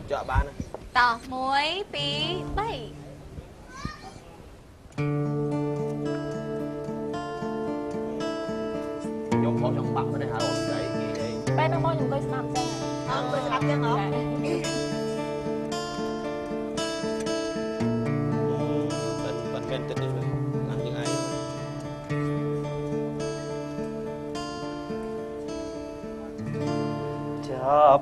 chợ bán tỏ muối tí bảy nhóm có trong bạc đây hả đấy gì bé nó mong chúng tôi làm xem tôi sẽ làm cho nó vẫn bên tích được làm những ai chập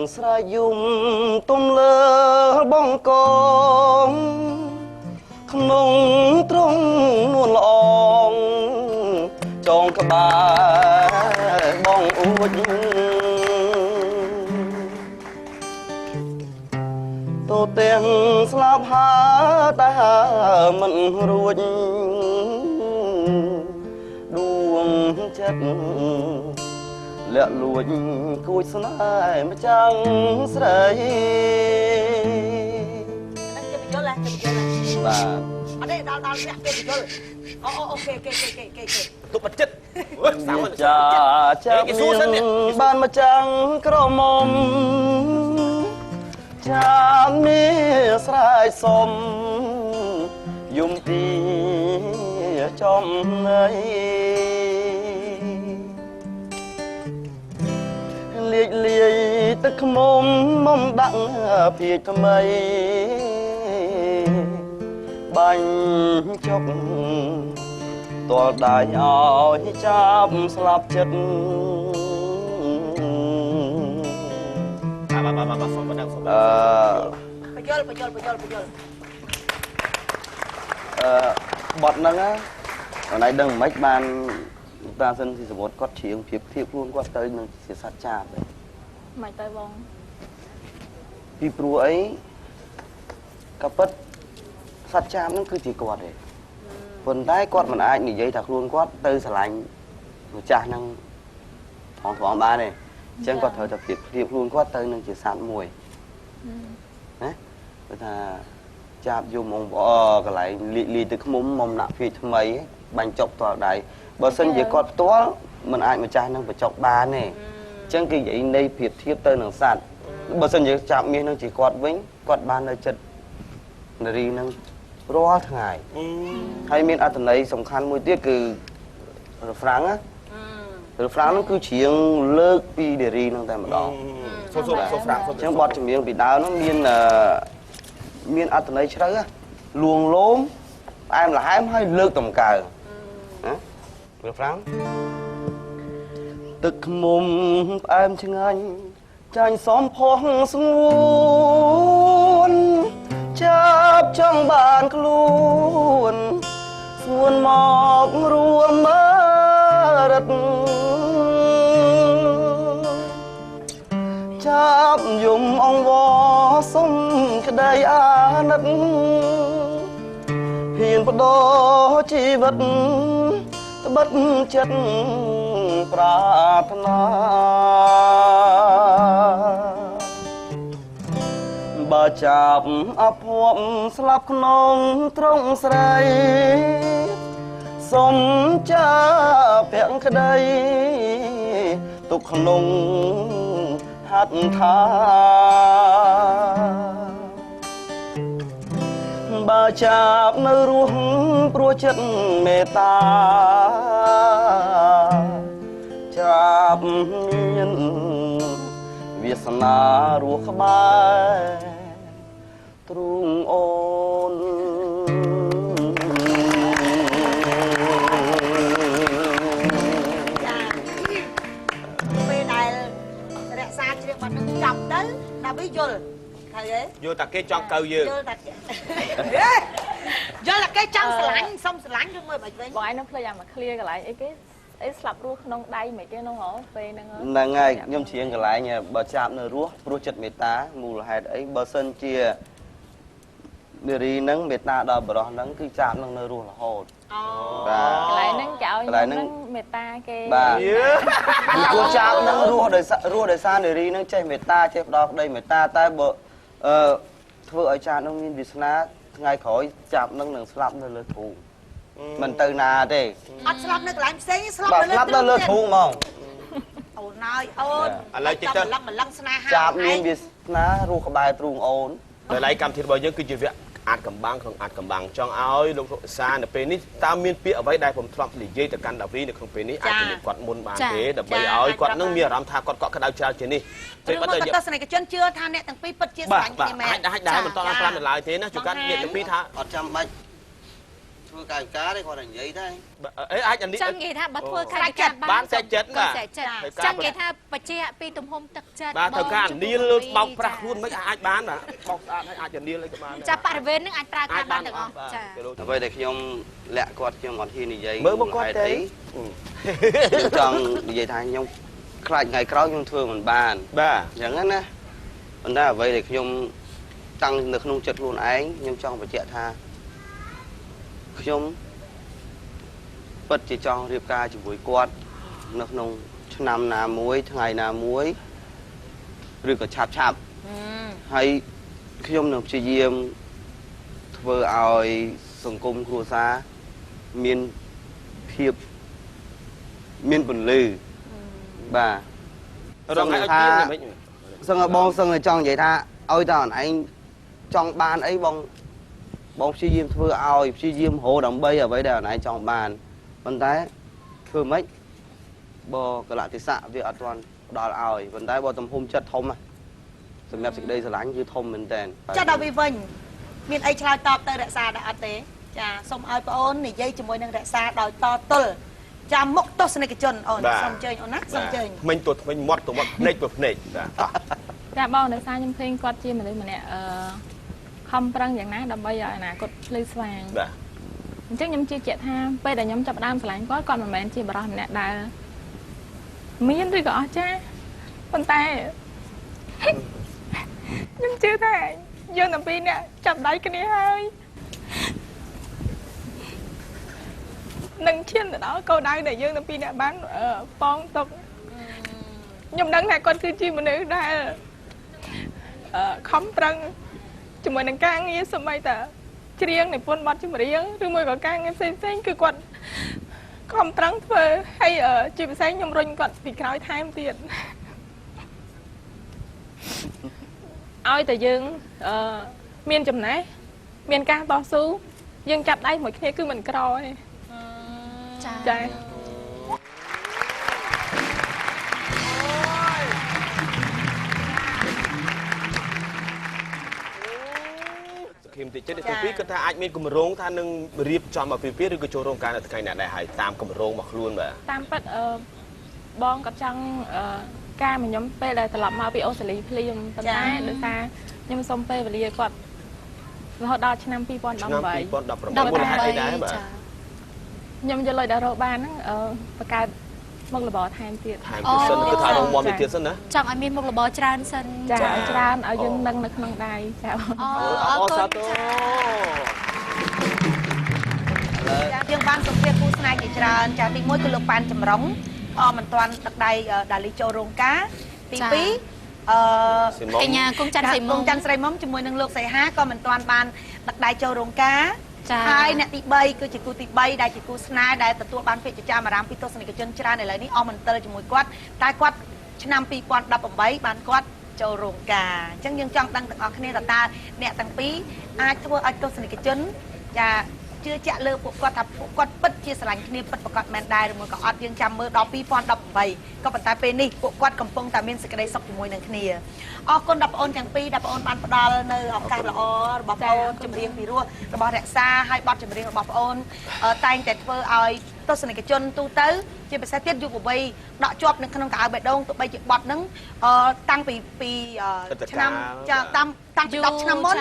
sa dung tung lơ bong con không nông trong nuôn lọng trong các bà bong uất tô tiền slap há ta mình ruột đuông chất lẹ lùi cùi xuân ai mà chẳng sấy và ở đây đào đào nhạc kia rồi ok tụt bật chất cha cha miên ban mà chẳng có mồm cha mi sải xôm dùng tì trong ấy liệt liệt tức mồm mong đặng phía thầm ấy bánh chốc tòa đại áo chắp slap chất bọt nâng á ở này đừng mấy bàn ta dân thì một có chuyện phiếp luôn qua tới nó sẽ sát chạp đấy mày tay bông vì pru ấy cặp bất sát chạp nó cứ chỉ quạt đấy phần tay quạt mà ai nghỉ giấy thật luôn quát tư xả lạnh một cha năng thoáng thoáng ba này chẳng có thời tập phiếp luôn quát tới nó chỉ sát mùi đấy người ta chạp dùng ông bỏ cái lại lì từ cái mông nặng phi thầm ấy bánh chọc tỏa đáy bờ sân chỉ có toa mình ai mà cha năng phải chọc ba này chẳng cái vậy đây phiệt thiếp tơ năng sạt bờ sân chỉ chạm miên năng chỉ quạt vĩnh quạt ba nơi chật đi năng rõ ngày hay miên ăn tuần này sòng khăn môi tiết cứ phẳng á phẳng nó cứ chiếng lơ pi để đi năng tại mà đó số phẳng chẳng bọt trong miếng bị đau nó miên là miên ăn tuần này chứ á luồng lốm em là hám hay lơ tầm cờ được lắm tức mồm em chừng anh tranh xóm phong xuống chắp trong bàn luôn xuân mọc rùa mơ đất chắp dùng ông võ sông cái đầy á nđất hiền bất đô chi vật bất chất prarthana bà chạp ấp hộp slap nông trong sài sống cha phèn cái đây tục nông hát tha bà chạp nơi ruộng pro chất mê ta chạp miên việt na ruộng bài trung ôn bên này rẽ xa chuyện mà nó chọc đấy là biết vô thầy ấy vô ta cái trong câu dư do là cái trong lạnh xong lạnh cho người bệnh bọn anh nó phải làm mà clear cái lại cái slap ruột nông đay mấy cái nông ngõ về nâng là ngay nhôm chiên cái lại nha bà chạp nơi ruộng pro chất mê ta mù là hai đấy bà sân chia đi nắng mệt ta đào bờ nắng cứ chạm nắng nơi ruộng là hồ lại nắng chảo nắng mệt ta cái bà cô chạm nắng ruộng đời xa để đi nắng chơi mệt ta chơi đó đây mệt ta ta bờ vợ ở cha nông viên Việt Nam ngày khỏi chạm nắng nắng slap nơi lơ thủ mình từ nà đi slap nó lại xé slap nơi lơ thủ mà អូនហើយអូនម្លឹងស្នេហា ចាប់មានវាសនារស់ក្បែរទ្រូងអូន ដោយឡែកកម្មវិធីរបស់យើងគឺជាវគ្គអាចកំបាំងក្នុងអាចកំបាំងចង់ឲ្យលោកសុសានៅពេលនេះតើមានពាក្យអ្វីដែលผมធ្លាប់និយាយទៅកាន់ដាវីនៅក្នុងពេលនេះអាចជំរាបគាត់មុនបានទេដើម្បីឲ្យគាត់នឹងមានអារម្មណ៍ថាគាត់កក់ក្ដៅច្រើនជាងនេះ ពេលបាត់ទៅទស្សនិកជនជឿថាអ្នកទាំងពីរពិតជាស្រឡាញ់គ្នាមែន អាចដែរមិនតន់5ដុល្លារទេណាជួនកាត់អ្នកទាំងពីរថា អត់ចាំបាច់ធ្វើកាយការទេគាត់តែនិយាយដែរ អេអាចអានេះ ចង់និយាយថាបើធ្វើកាយការ បានតែចិត្តបាទ ចង់និយាយថាបច្ចេកពីទំហំទឹកចិត្ត បាទត្រូវការនីលបោកប្រាស់ខ្លួនមិនអាចបានបាទបោកស្អាតហើយអាចនីលអីក៏បាន ចាប់បរិវេណនឹងអាចប្រើការបានទាំងអស់ចា អ្វីដែលខ្ញុំលាក់គាត់ខ្ញុំអត់ហ៊ាននិយាយ មើលមកគាត់ទេ ចង់និយាយថាខ្ញុំខ្លាចថ្ងៃក្រោយខ្ញុំធ្វើមិនបាន បាទ អញ្ចឹងណាប៉ុន្តែអ្វីដែលខ្ញុំតាំងនៅក្នុងចិត្តខ្លួនឯងខ្ញុំចង់បញ្ជាក់ថាខ្ញុំពិតជាចង់រៀបការជាមួយគាត់នៅក្នុងឆ្នាំណាមួយថ្ងៃណាមួយឬក៏ឆាប់ហើយខ្ញុំនឹងព្យាយាមធ្វើឲ្យសង្គមគ្រួសារមានភាពមានពន្លឺបាទ រងឲ្យទៀនមិន សឹងបងសឹងចង់និយាយថាឲ្យតើអនឯងចង់បានអីបងព្យាយាមធ្វើឲ្យព្យាយាមរកដើម្បីអ្វីដែលអនឯងចង់បានប៉ុន្តែធ្វើម៉េចបើកលៈទេសៈវាអត់ទាន់ផ្ដល់ឲ្យប៉ុន្តែបើទំហំចិត្តធំសម្រាប់សេចក្តីស្រឡាញ់គឺធំមែនតើ ចាដល់វាវិញមានអីឆ្លើយតបទៅរក្សាដែរអត់ទេចាសូមឲ្យបងអូននិយាយជាមួយនឹងរក្សាដោយតទល់ចាំមុខទស្សនិកជនអូនសូមអញ្ជើញអូនណាសូមអញ្ជើញ ថ្មិញទៅថ្មិញមាត់ទៅមាត់ភ្នែកទៅភ្នែកបាទ ចាបងដោយសារខ្ញុំឃើញគាត់ជាមនុស្សម្នាក់ខំប្រឹងយ៉ាងណាដើម្បីឲ្យអនាគតភ្លឺស្វាង បាទ អញ្ចឹងខ្ញុំជឿជាក់ថាពេលដែលខ្ញុំចាប់ផ្ដើមស្រឡាញ់គាត់មិនមែនជាបរិសុទ្ធម្នាក់ដែលមានឬក៏អស់ចាប៉ុន្តែខ្ញុំជឿថាយើងទាំងពីរនាក់ចាប់ដៃគ្នាហើយនឹងឈានទៅដល់គោលដៅដែលយើងទាំងពីរនាក់បានប៉ងទុកខ្ញុំដឹងថាគាត់គឺជាមនុស្សដែលខំប្រឹងជាមួយនឹងការងារសម្បីតែច្រៀងនិពន្ធបទចម្រៀងឬមួយក៏ការងារផ្សេងគឺគាត់ខំប្រឹងធ្វើហើយជាពិសេសខ្ញុំរុញគាត់ពីក្រោយថែមទៀតឲ្យតែយើងមានចំណេះមានការតស៊ូយើងចាប់ដៃមួយគ្នាគឺមិនក្រទេចា គឹមតិចទៀតទាំងពីរគាត់ថាអាចមានគម្រោងថានឹងរៀបចំឲ្យពីពីឬក៏ចូលរោងការនៅថ្ងៃណាដែរហើយតាមគម្រោងរបស់ខ្លួនបាទ តាមពិតបងក៏ចង់ការមកខ្ញុំពេលដែលត្រឡប់មកពីអូស្ត្រាលីភ្លាមប៉ុន្តែដោយសារខ្ញុំសុំពេលវេលាគាត់រហូតដល់ឆ្នាំ 2018 ឆ្នាំ 2018 មូលហេតុអីដែរបាទ ខ្ញុំយកលុយដល់រកបានហ្នឹងបង្កើតមុខរបរថែមទៀត ថែមទៀតសិនគឺថារងមកទៀតសិនណា ចង់ឲ្យមានមុខរបរច្រើនសិន ចាច្រើនឲ្យយើងនឹងនៅក្នុងដៃចា អរគុណ យើងបានសម្ភាសគូស្នេហ៍ជាច្រើនចាទី1គឺលោកប៉ាន់ចម្រុងមិនទាន់ដឹកដៃដាលីចូលរោងការទី2កញ្ញាគង់ច័ន្ទស្រីមុំ គង់ច័ន្ទស្រីមុំជាមួយនឹងលោកសីហាក៏មិនទាន់បានដឹកដៃចូលរោងការហើយអ្នកទី3គឺជាគូទី3ដែលជាគូស្នេហ៍ដែលទទួលបានពាក្យចចាមអារម្មណ៍ពីទស្សនិកជនច្រើនឥឡូវនេះអស់មន្ទិលជាមួយគាត់តែគាត់ឆ្នាំ 2018 បានគាត់ចូលរោងការអញ្ចឹងយើងចង់ដឹងទាំងអស់គ្នាតើអ្នកទាំងពីរអាចធ្វើឲ្យទស្សនិកជនចាជឿជាក់លើពួកគាត់ថាពួកគាត់ពិតជាស្រឡាញ់គ្នាពិតប្រាកដមែនដែរឬមួយក៏អត់យើងចាំមើលដល់ 2018 ក៏ប៉ុន្តែពេលនេះពួកគាត់កំពុងតែមានសេចក្តីសុខជាមួយនឹងគ្នាអរគុណដល់បងអូនទាំងពីរដែលបងអូនបានផ្ដល់នៅឱកាសល្អរបស់បងអូនចម្រៀងពីរោះរបស់រក្សាហើយបទចម្រៀងរបស់បងអូនតែងតែធ្វើឲ្យទស្សនិកជនទូទៅជាពិសេសទៀតយុវវ័យដកជាប់នៅក្នុងកៅអៅបេះដូងទោះបីជាបទហ្នឹងតាំងពីឆ្នាំតាំងពី10ឆ្នាំមុន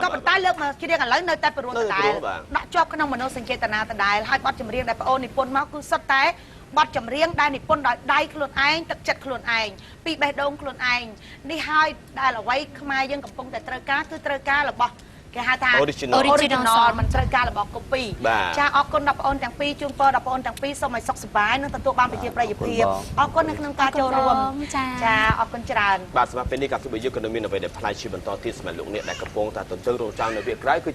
ក៏ប៉ុន្តែលើកមកជ្រៀងឥឡូវនៅតែព្រោះដដែលដកជាប់ក្នុងមនោសញ្ចេតនាដដែលហើយបទចម្រៀងដែលបងអូននិពន្ធមកគឺសុទ្ធតែបទចម្រៀងដែលនិពន្ធដោយដៃខ្លួនឯងទឹកចិត្តខ្លួនឯងពីបេះដូងខ្លួនឯងនេះហើយដែលអ្វីខ្មែរយើងកំពុងតែត្រូវការគឺត្រូវការរបស់គេហៅថា original មិនត្រូវការរបស់ copy ចាអរគុណដល់បងអូនទាំងពីរជូនពរដល់បងអូនទាំងពីរសូមឲ្យសុខសប្បាយនិងទទួលបានប្រជាប្រិយភាពអរគុណនៅក្នុងការចូលរួមចាអរគុណច្រើនបាទសម្រាប់ពេលនេះកម្មវិធីរបស់យើងក៏នៅមានអ្វីដែលផ្លាយជាបន្តទៀតសម្រាប់លោកអ្នកដែលកំពុងតែទន្ទឹងរង់ចាំនៅវាក្រោយគឺ